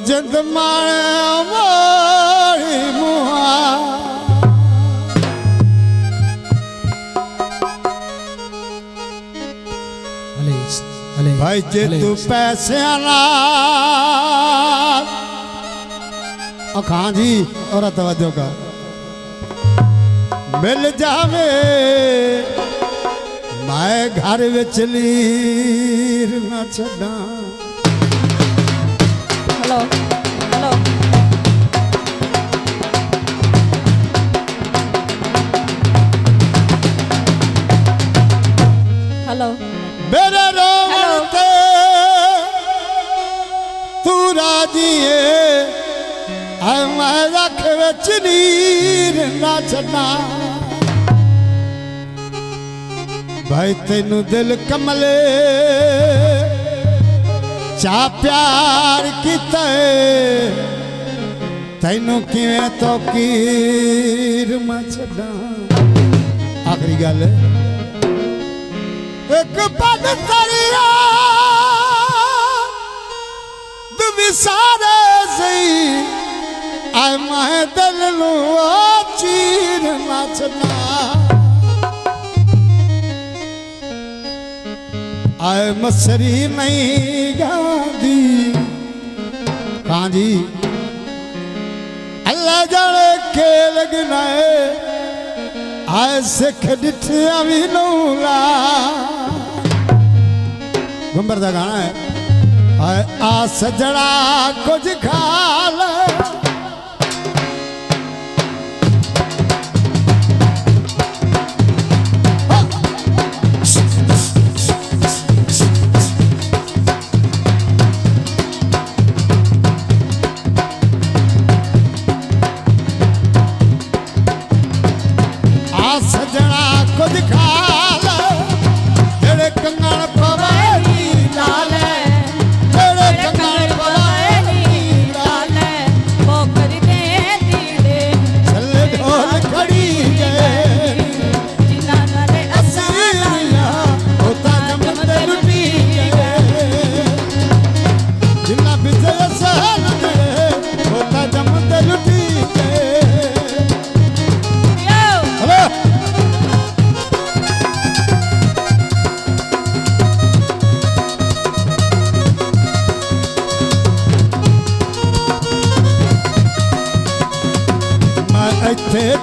जिंद मारी मुआ भाई जे तू पैसे खां जी और तवज्जो का मिल जावे मैं घर विच लीर न छड़ा। हेलो हेलो हेलो मेरे रोते तू राजी है मैं रख विच नीर ना छड़ा। भाई तेनू दिल कमले चा प्यार किता तेनू किवें तो कीर मैं छड़ा। आखिरी गल एक पद तरिया दुमी सारे सही आए मैं दिल नू चीर ना छड़ा। आए मसरी नहीं गांधी कहाँ जी अल्लाह जाने के लगना है आए सिख डिठिया भी नूला घुंबर का गाना है आए आ सजड़ा कुछ खा ले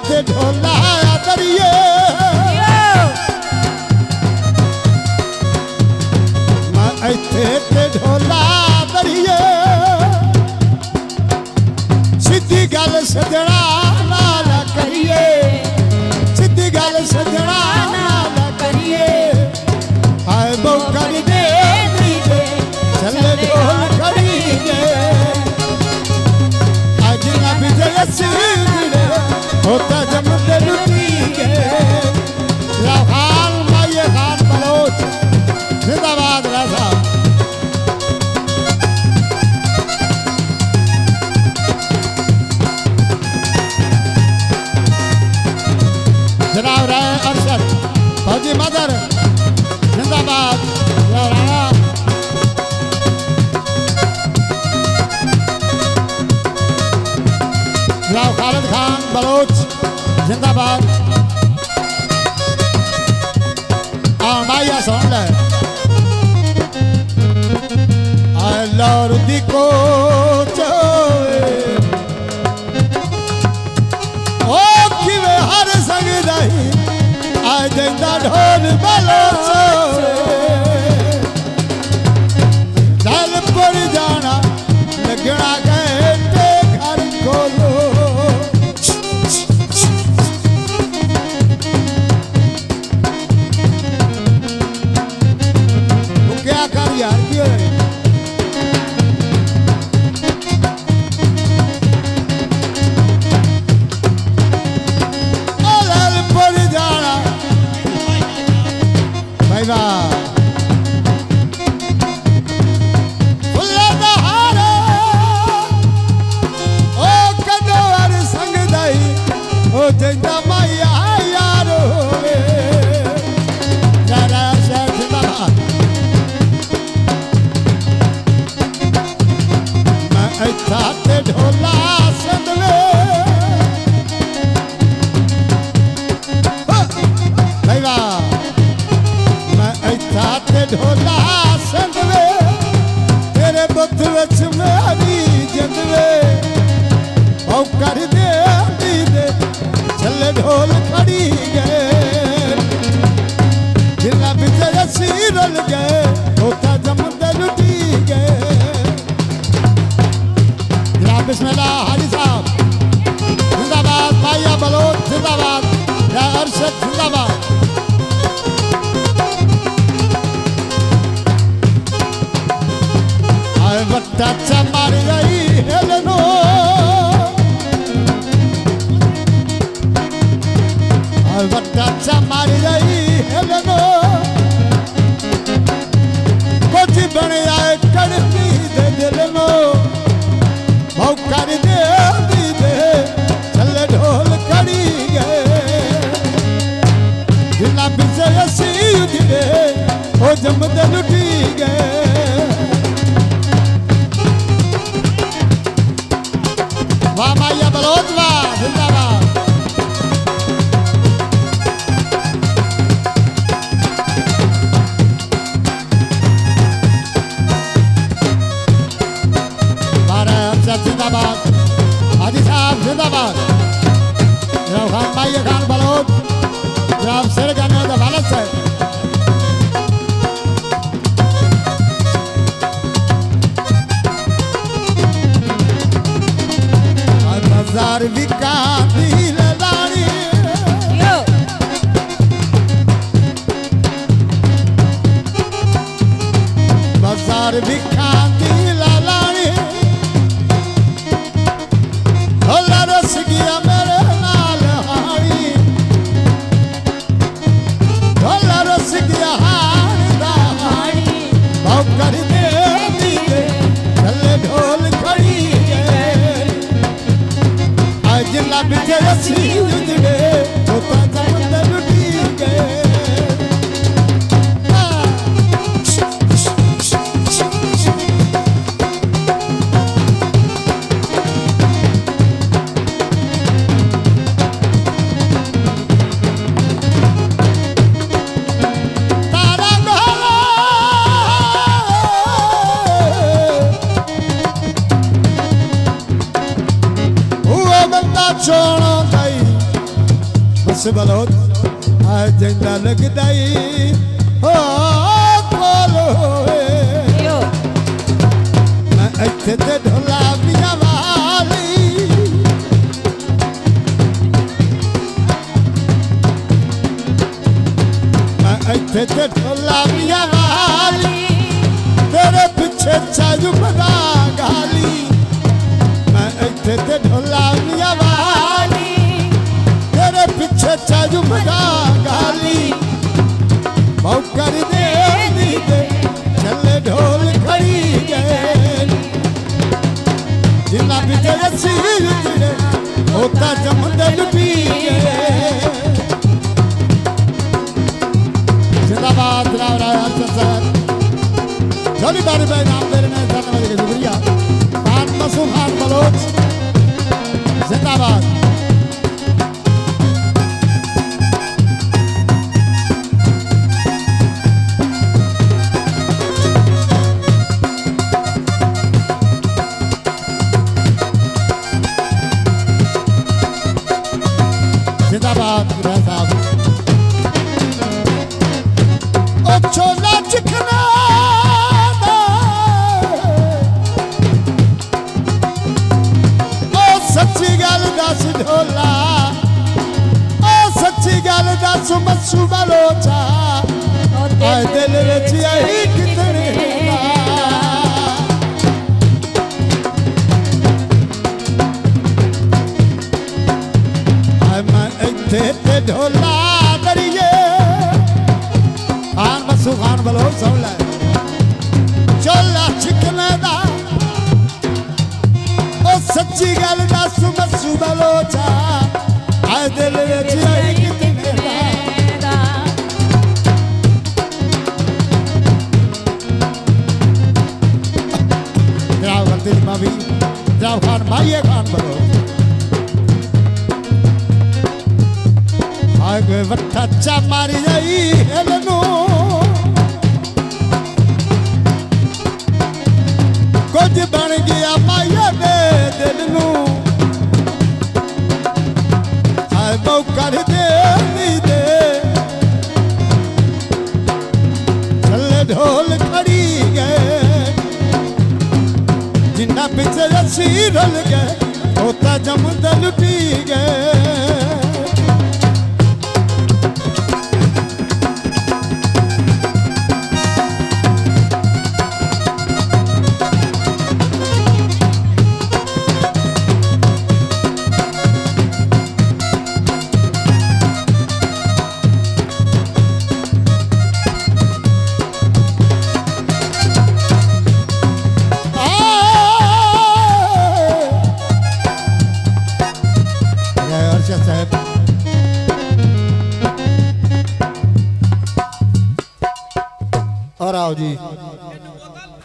थे ढोला दरिए मैं थे ढोला दरिए सीधी गल सजड़ा नाल करिए सीधी गल सजड़ा नाल करिए हाय बहु कर दे चले ढोल खड़ी गए आज ना विजय होता जमते लुटी गए लाहौर माये खान बलोच जिंदाबाद राजा जनाब राय अरशद फौजी मदर जिंदाबाद राणा खालिद खान बलोच जिंदाबाद माइया सुन ले लौर दी को ओ किवे हर संग दही आ जंदा ढोल बलोच दल पर जाना लगना कहते घर खोलो यार क्यों पर जाना भाई ओ कदो हर संग दई ओ जंदा माया यार होवे जरा शेख बाबा था जिन्ना पिछे असी उजड़े ओ जमदे लुटी गए वाह माया बलोच वाह जिंदाबाद जिंदाबाद हाजी साहब जिंदाबाद जनाब खान माइया खान बलोच जनाब शेर गन्ना का वालद साहब बाजार विकाती ललानी बाजार विकाती ललानी होला रस गया मेरे नाल हानी होला रस गया हार दा हानी भाव कर दे दीदे चले ढोल खड़ी जिला बिचे असी उजड़े होता जमदे लुटी गए छोड़ो दाई बस बलोच आज जंगा लग दाई हो खोलो मैं अच्छे ते ढोला पिया वाली मैं अच्छे ते ढोला पिया वाली तेरे पीछे चाजू बना गाली मैं अच्छे ते ढोला पिया पीछे चाजू बड़ा गाली भाव कर दे दीदे चले ढोल खड़ी गए जिला पीछे असी उजड़े होता जमदे लुटी गए जिंदाबाद राव राय सर छोटी बारी भाई नाम दे रहे हैं धन्यवाद के शुक्रिया खान मसूम खान बलोच जिंदाबाद जिंदाबाद साहब ओ छोला चिकना ओ सच्ची गल दस ढोला ओ सच्ची गल दस मस्सू बलोचा आए दिल विच यही कितने ते ढोला दरिए खान मसू खान बलो सुन ले चोला चिकने दा ओ सच्ची गल दस मसू बलोचा आए दिल विच आई कितने दा जनाब गलती माफी जनाब खान माइया खान बलो आगे वट्ठा चा मारी जाई हेलनो कुछ बन गया माया दे दिल नू आए बहु कर दे दे चले ढोल खड़ी गए जिन्ना पिछे असी रल गए होता जमदे लुटी गए और आओ जी